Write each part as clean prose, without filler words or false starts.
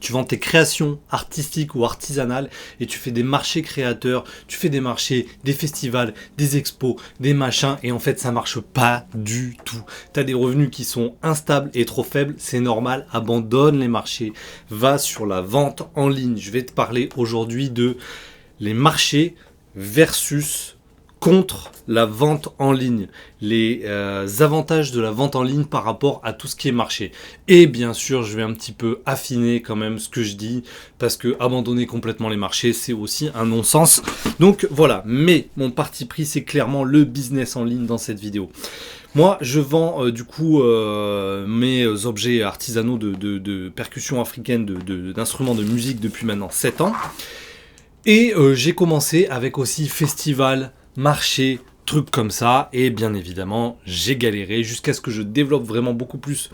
Tu vends tes créations artistiques ou artisanales et tu fais des marchés créateurs, tu fais des marchés, des festivals, des expos, des machins et en fait ça marche pas du tout. Tu as des revenus qui sont instables et trop faibles, c'est normal, abandonne les marchés, va sur la vente en ligne. Je vais te parler aujourd'hui de les marchés versus contre la vente en ligne, les avantages de la vente en ligne par rapport à tout ce qui est marché. Et bien sûr, je vais un petit peu affiner quand même ce que je dis, parce que abandonner complètement les marchés, c'est aussi un non-sens. Donc voilà, mais mon parti pris, c'est clairement le business en ligne dans cette vidéo. Moi, je vends mes objets artisanaux de percussion africaine, d'instruments de musique depuis maintenant 7 ans. Et j'ai commencé avec aussi festival, marché, trucs comme ça. Et bien évidemment, j'ai galéré jusqu'à ce que je développe vraiment beaucoup plus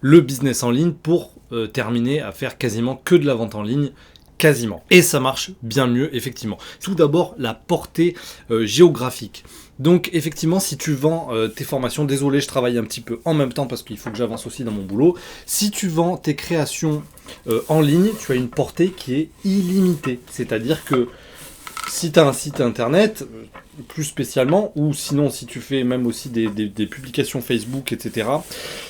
le business en ligne pour terminer à faire quasiment que de la vente en ligne. Quasiment. Et ça marche bien mieux, effectivement. Tout d'abord, la portée géographique. Donc, effectivement, si tu vends tes formations, désolé, je travaille un petit peu en même temps parce qu'il faut que j'avance aussi dans mon boulot. Si tu vends tes créations en ligne, tu as une portée qui est illimitée. C'est-à-dire que si tu as un site internet, plus spécialement, ou sinon si tu fais même aussi des publications Facebook, etc.,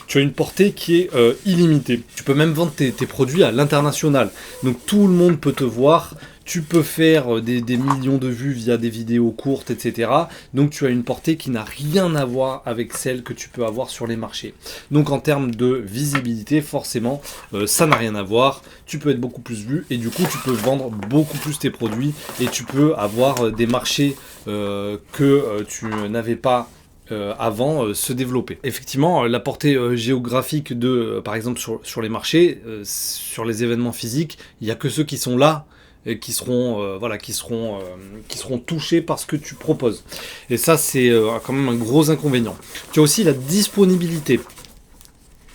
tu as une portée qui est illimitée. Tu peux même vendre tes produits à l'international. Donc tout le monde peut te voir. Tu peux faire des millions de vues via des vidéos courtes, etc. Donc tu as une portée qui n'a rien à voir avec celle que tu peux avoir sur les marchés. Donc en termes de visibilité, forcément, ça n'a rien à voir. Tu peux être beaucoup plus vu et du coup tu peux vendre beaucoup plus tes produits et tu peux avoir des marchés que tu n'avais pas avant se développer. Effectivement, la portée géographique par exemple sur les marchés, sur les événements physiques, il n'y a que ceux qui sont là et qui seront touchés par ce que tu proposes. Et ça, c'est quand même un gros inconvénient. Tu as aussi la disponibilité.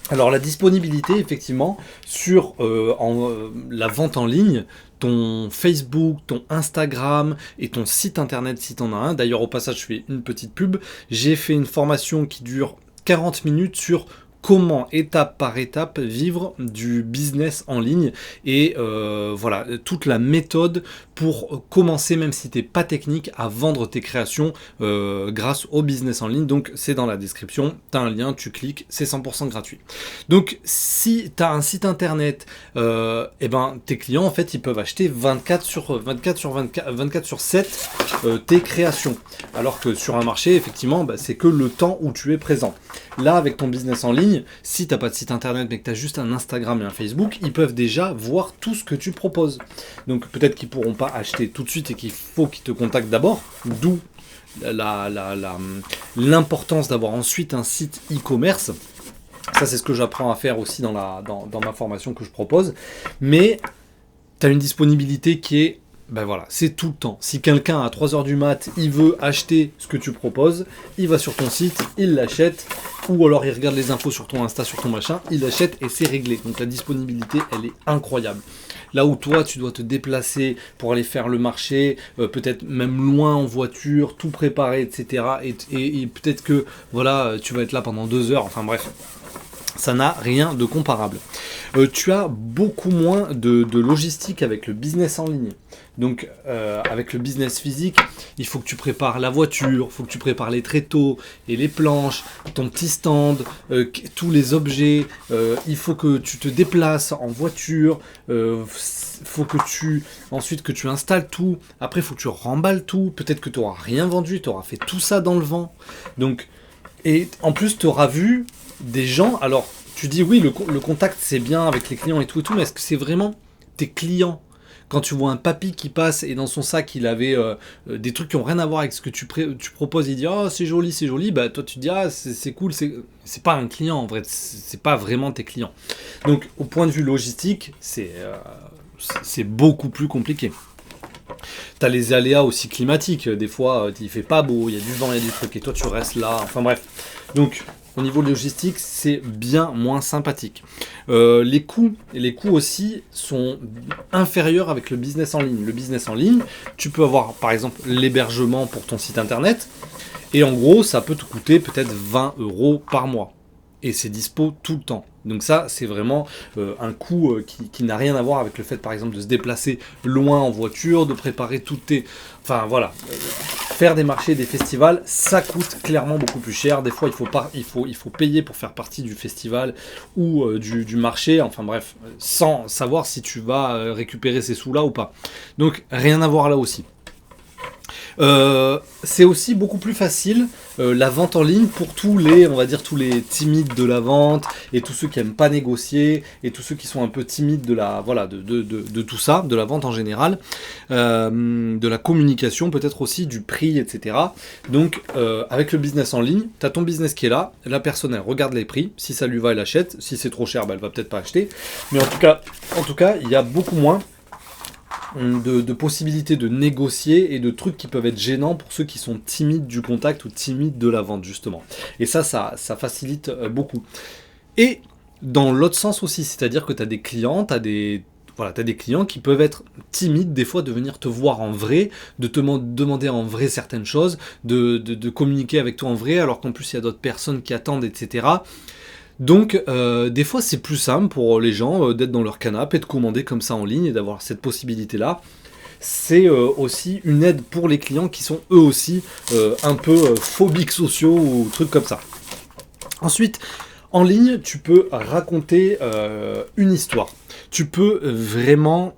Alors la disponibilité, effectivement, sur la vente en ligne, ton Facebook, ton Instagram et ton site internet si tu en as un. D'ailleurs, au passage, je fais une petite pub. J'ai fait une formation qui dure 40 minutes sur comment, étape par étape, vivre du business en ligne et voilà, toute la méthode pour commencer, même si tu n'es pas technique, à vendre tes créations grâce au business en ligne. Donc, c'est dans la description, tu as un lien, tu cliques, c'est 100% gratuit. Donc, si tu as un site internet, tes clients, en fait, ils peuvent acheter 24 sur 7 tes créations. Alors que sur un marché, effectivement, c'est que le temps où tu es présent. Là, avec ton business en ligne, si tu n'as pas de site internet mais que tu as juste un Instagram et un Facebook, ils peuvent déjà voir tout ce que tu proposes. Donc peut-être qu'ils ne pourront pas acheter tout de suite et qu'il faut qu'ils te contactent d'abord, d'où l'importance d'avoir ensuite un site e-commerce. Ça, c'est ce que j'apprends à faire aussi dans ma formation que je propose. Mais tu as une disponibilité qui est c'est tout le temps. Si quelqu'un à 3h du mat, il veut acheter ce que tu proposes, il va sur ton site, il l'achète, ou alors il regarde les infos sur ton Insta, sur ton machin, il l'achète et c'est réglé. Donc la disponibilité, elle est incroyable. Là où toi, tu dois te déplacer pour aller faire le marché, peut-être même loin en voiture, tout préparer, etc. Et peut-être que tu vas être là pendant 2 heures, enfin bref. Ça n'a rien de comparable. Tu as beaucoup moins de logistique avec le business en ligne. Donc, avec le business physique, il faut que tu prépares la voiture, il faut que tu prépares les tréteaux et les planches, ton petit stand, tous les objets. Il faut que tu te déplaces en voiture. Faut que tu installes tout. Après, il faut que tu remballes tout. Peut-être que tu n'auras rien vendu, tu auras fait tout ça dans le vent. Donc, et en plus, tu auras vu des gens, alors tu dis oui, le contact c'est bien avec les clients et tout, mais est-ce que c'est vraiment tes clients? Quand tu vois un papy qui passe et dans son sac il avait des trucs qui n'ont rien à voir avec ce que tu proposes, il dit oh c'est joli, toi tu te dis ah c'est cool, c'est pas un client en vrai, c'est pas vraiment tes clients. Donc au point de vue logistique, c'est beaucoup plus compliqué. T'as les aléas aussi climatiques, des fois il fait pas beau, il y a du vent, il y a du truc et toi tu restes là, enfin bref. Donc au niveau logistique, c'est bien moins sympathique. Les coûts aussi sont inférieurs avec le business en ligne. Le business en ligne, tu peux avoir par exemple l'hébergement pour ton site internet et en gros, ça peut te coûter peut-être 20 € par mois. et c'est dispo tout le temps. Donc ça, c'est vraiment un coût qui n'a rien à voir avec le fait, par exemple, de se déplacer loin en voiture, de préparer toutes tes... Enfin, voilà. Faire des marchés, des festivals, ça coûte clairement beaucoup plus cher. Des fois, il faut payer pour faire partie du festival ou du marché. Enfin bref, sans savoir si tu vas récupérer ces sous-là ou pas. Donc, rien à voir là aussi. C'est aussi beaucoup plus facile la vente en ligne pour tous les timides de la vente et tous ceux qui aiment pas négocier et tous ceux qui sont un peu timides de tout ça, de la vente en général, de la communication peut-être aussi, du prix, etc. Donc avec le business en ligne, tu as ton business qui est là, la personne elle regarde les prix, si ça lui va elle achète, si c'est trop cher elle va peut-être pas acheter, mais en tout cas il y a beaucoup moins de possibilités de négocier et de trucs qui peuvent être gênants pour ceux qui sont timides du contact ou timides de la vente justement. Et ça facilite beaucoup. Et dans l'autre sens aussi, c'est-à-dire que tu as des clients, t'as des clients qui peuvent être timides des fois de venir te voir en vrai, de te demander en vrai certaines choses, de communiquer avec toi en vrai, alors qu'en plus il y a d'autres personnes qui attendent, etc. Donc, des fois, c'est plus simple pour les gens d'être dans leur canapé et de commander comme ça en ligne et d'avoir cette possibilité-là. C'est aussi une aide pour les clients qui sont eux aussi un peu phobiques sociaux ou trucs comme ça. Ensuite, en ligne, tu peux raconter une histoire. Tu peux vraiment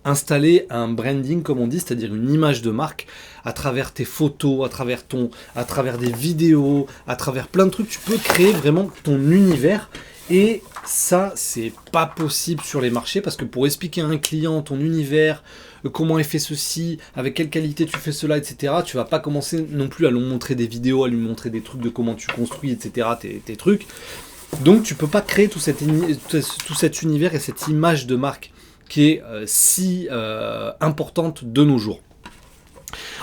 installer un branding, comme on dit, c'est-à-dire une image de marque, à travers tes photos, à travers des vidéos, à travers plein de trucs. Tu peux créer vraiment ton univers. Et ça, c'est pas possible sur les marchés, parce que pour expliquer à un client ton univers, comment il fait ceci, avec quelle qualité tu fais cela, etc., tu vas pas commencer non plus à lui montrer des vidéos, à lui montrer des trucs de comment tu construis, etc., tes trucs. Donc tu peux pas créer tout cet univers et cette image de marque qui est si importante de nos jours.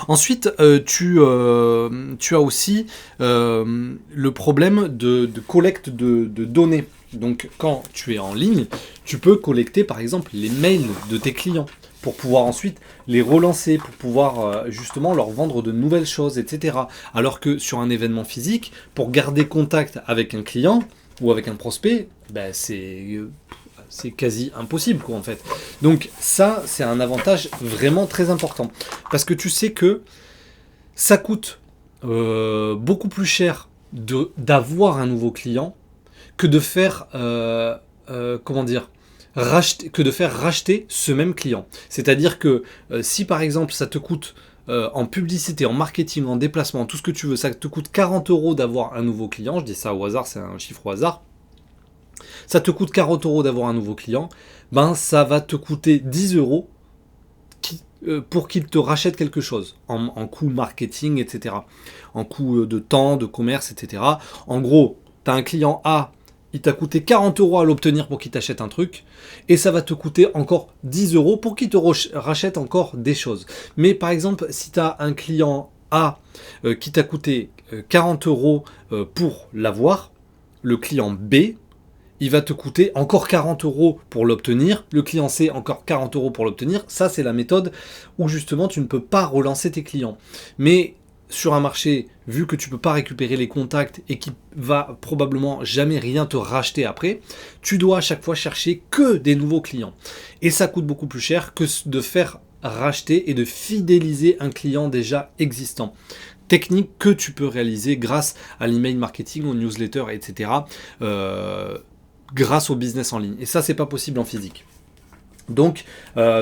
Ensuite, tu as aussi le problème de collecte de données. Donc quand tu es en ligne, tu peux collecter par exemple les mails de tes clients pour pouvoir ensuite les relancer, pour pouvoir justement leur vendre de nouvelles choses, etc. Alors que sur un événement physique, pour garder contact avec un client ou avec un prospect, ben c'est quasi impossible quoi en fait. Donc ça, c'est un avantage vraiment très important. Parce que tu sais que ça coûte beaucoup plus cher d'avoir un nouveau client que de faire racheter ce même client. C'est-à-dire que si par exemple ça te coûte en publicité, en marketing, en déplacement, tout ce que tu veux, ça te coûte 40 € d'avoir un nouveau client, je dis ça au hasard, c'est un chiffre au hasard, ça te coûte 40 € d'avoir un nouveau client, ben ça va te coûter 10 € pour qu'il te rachète quelque chose, en coût marketing, etc., en coût de temps, de commerce, etc. En gros, tu as un client A, il t'a coûté 40 € à l'obtenir pour qu'il t'achète un truc, et ça va te coûter encore 10 € pour qu'il te rachète encore des choses. Mais par exemple, si tu as un client A qui t'a coûté 40 € pour l'avoir, le client B, il va te coûter encore 40 € pour l'obtenir, le client C encore 40 € pour l'obtenir. Ça, c'est la méthode où justement tu ne peux pas relancer tes clients. Mais sur un marché, vu que tu ne peux pas récupérer les contacts et qui va probablement jamais rien te racheter après, tu dois à chaque fois chercher que des nouveaux clients. Et ça coûte beaucoup plus cher que de faire racheter et de fidéliser un client déjà existant. Technique que tu peux réaliser grâce à l'email marketing, aux newsletters, etc., grâce au business en ligne. Et ça, c'est pas possible en physique. Donc,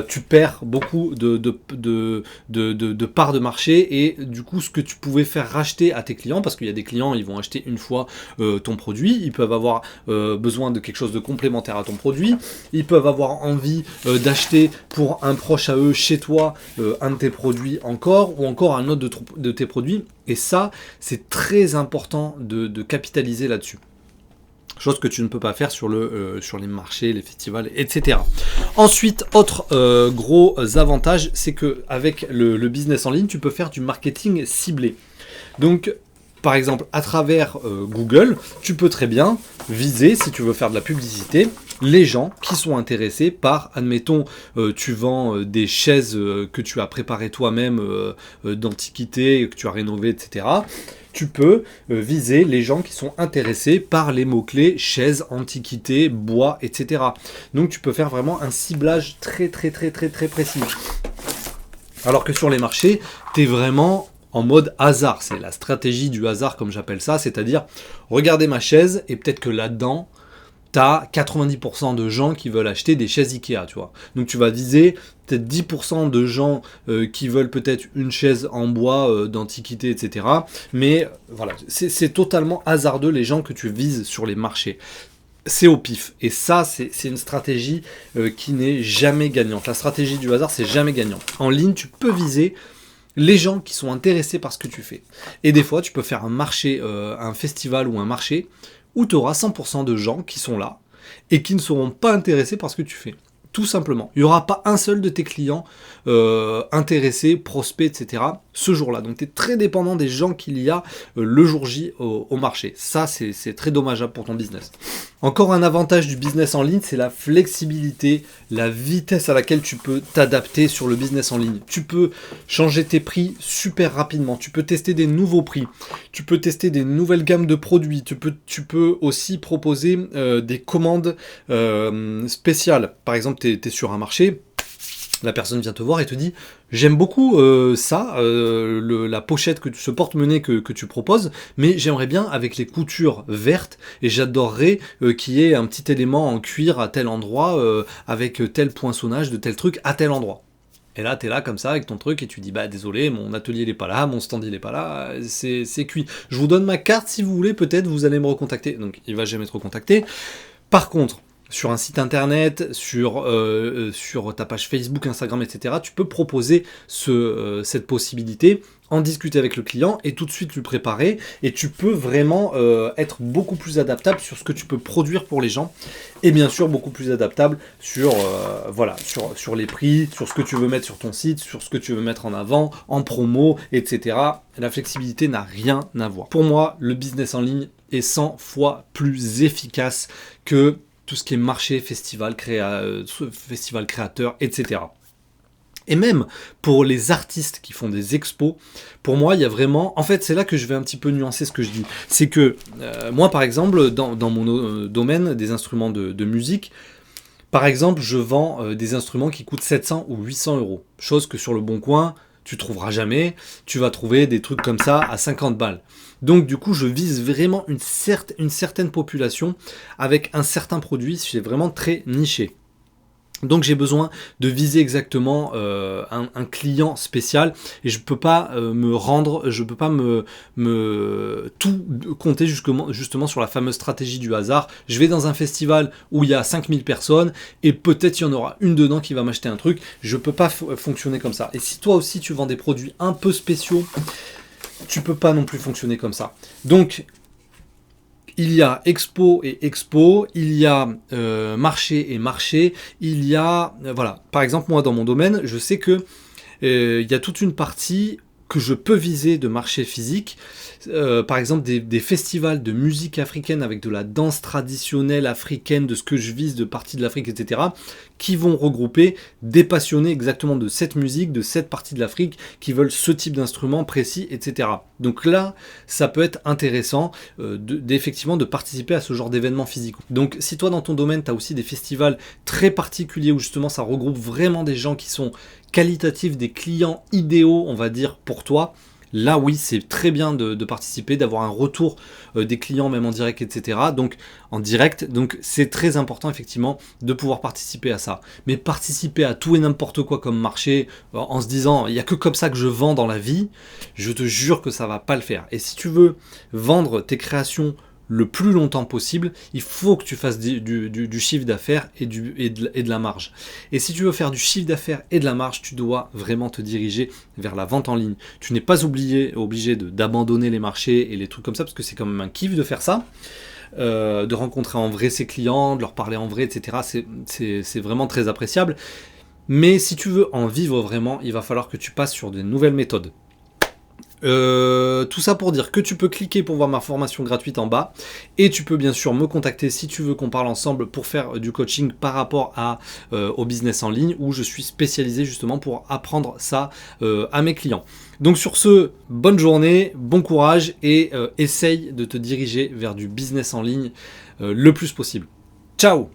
tu perds beaucoup de parts de marché et du coup, ce que tu pouvais faire racheter à tes clients, parce qu'il y a des clients, ils vont acheter une fois ton produit, ils peuvent avoir besoin de quelque chose de complémentaire à ton produit, ils peuvent avoir envie d'acheter pour un proche à eux, chez toi, un de tes produits encore, ou encore un autre de tes produits. Et ça, c'est très important de capitaliser là-dessus. Chose que tu ne peux pas faire sur les marchés, les festivals, etc. Ensuite, autre gros avantage, c'est qu'avec le business en ligne, tu peux faire du marketing ciblé. Donc, par exemple, à travers Google, tu peux très bien viser, si tu veux faire de la publicité, les gens qui sont intéressés par, admettons, tu vends des chaises que tu as préparées toi-même d'antiquité, que tu as rénovées, etc. tu peux viser les gens qui sont intéressés par les mots-clés chaise, antiquité, bois, etc. Donc tu peux faire vraiment un ciblage très précis. Alors que sur les marchés, tu es vraiment en mode hasard. C'est la stratégie du hasard comme j'appelle ça, c'est-à-dire regardez ma chaise et peut-être que là-dedans, tu as 90% de gens qui veulent acheter des chaises Ikea, tu vois. Donc tu vas viser peut-être 10% de gens qui veulent peut-être une chaise en bois d'antiquité, etc. Mais voilà, c'est totalement hasardeux les gens que tu vises sur les marchés. C'est au pif. Et ça, c'est une stratégie qui n'est jamais gagnante. La stratégie du hasard, c'est jamais gagnant. En ligne, tu peux viser les gens qui sont intéressés par ce que tu fais. Et des fois, tu peux faire un marché, un festival ou un marché où tu auras 100% de gens qui sont là et qui ne seront pas intéressés par ce que tu fais. Tout simplement. Il n'y aura pas un seul de tes clients intéressés, prospects, etc. ce jour-là. Donc tu es très dépendant des gens qu'il y a le jour J au marché. Ça, c'est très dommageable pour ton business. Encore un avantage du business en ligne, c'est la flexibilité, la vitesse à laquelle tu peux t'adapter sur le business en ligne. Tu peux changer tes prix super rapidement. Tu peux tester des nouveaux prix. Tu peux tester des nouvelles gammes de produits. Tu peux aussi proposer des commandes spéciales. Par exemple, tu es sur un marché, la personne vient te voir et te dit « J'aime beaucoup ça, la pochette, ce porte-monnaie que tu proposes, mais j'aimerais bien avec les coutures vertes et j'adorerais qu'il y ait un petit élément en cuir à tel endroit, avec tel poinçonnage de tel truc à tel endroit. » Et là, tu es là comme ça avec ton truc et tu dis « Bah désolé, mon atelier il est pas là, mon stand il est pas là, c'est cuit. Je vous donne ma carte si vous voulez, peut-être vous allez me recontacter. » Donc il va jamais te recontacter. Par contre, sur un site internet, sur ta page Facebook, Instagram, etc., tu peux proposer cette possibilité, en discuter avec le client et tout de suite lui préparer. Et tu peux vraiment être beaucoup plus adaptable sur ce que tu peux produire pour les gens. Et bien sûr, beaucoup plus adaptable sur les prix, sur ce que tu veux mettre sur ton site, sur ce que tu veux mettre en avant, en promo, etc. La flexibilité n'a rien à voir. Pour moi, le business en ligne est 100 fois plus efficace que tout ce qui est marché, festival créateur, etc. Et même pour les artistes qui font des expos, pour moi, il y a vraiment... En fait, c'est là que je vais un petit peu nuancer ce que je dis. C'est que moi, par exemple, dans mon domaine des instruments de musique, par exemple, je vends des instruments qui coûtent 700 ou 800 euros. Chose que sur le Bon Coin, tu trouveras jamais. Tu vas trouver des trucs comme ça à 50 balles. Donc du coup, je vise vraiment une certaine population avec un certain produit. C'est vraiment très niché. Donc j'ai besoin de viser exactement un client spécial et je peux pas je peux pas me tout compter justement sur la fameuse stratégie du hasard. Je vais dans un festival où il y a 5000 personnes et peut-être il y en aura une dedans qui va m'acheter un truc. Je peux pas fonctionner comme ça. Et si toi aussi tu vends des produits un peu spéciaux, tu peux pas non plus fonctionner comme ça. Donc il y a expo et expo, il y a marché et marché, il y a... voilà. Par exemple, moi, dans mon domaine, je sais que il y a toute une partie que je peux viser de marché physique. Par exemple, des festivals de musique africaine avec de la danse traditionnelle africaine, de ce que je vise, de parties de l'Afrique, etc., qui vont regrouper des passionnés exactement de cette musique, de cette partie de l'Afrique, qui veulent ce type d'instrument précis, etc. Donc là, ça peut être intéressant effectivement de participer à ce genre d'événements physiques. Donc si toi, dans ton domaine, tu as aussi des festivals très particuliers où justement ça regroupe vraiment des gens qui sont qualitatifs, des clients idéaux, on va dire, pour toi, là oui, c'est très bien de participer, d'avoir un retour des clients même en direct, etc. Donc en direct, donc c'est très important effectivement de pouvoir participer à ça. Mais participer à tout et n'importe quoi comme marché en se disant il n'y a que comme ça que je vends dans la vie, je te jure que ça va pas le faire. Et si tu veux vendre tes créations le plus longtemps possible, il faut que tu fasses du chiffre d'affaires et de la marge. Et si tu veux faire du chiffre d'affaires et de la marge, tu dois vraiment te diriger vers la vente en ligne. Tu n'es pas obligé d'abandonner les marchés et les trucs comme ça, parce que c'est quand même un kiff de faire ça. De rencontrer en vrai ses clients, de leur parler en vrai, etc. C'est vraiment très appréciable. Mais si tu veux en vivre vraiment, il va falloir que tu passes sur de nouvelles méthodes. Tout ça pour dire que tu peux cliquer pour voir ma formation gratuite en bas et tu peux bien sûr me contacter si tu veux qu'on parle ensemble pour faire du coaching par rapport au business en ligne où je suis spécialisé justement pour apprendre ça à mes clients. Donc sur ce, bonne journée, bon courage et essaye de te diriger vers du business en ligne le plus possible. Ciao!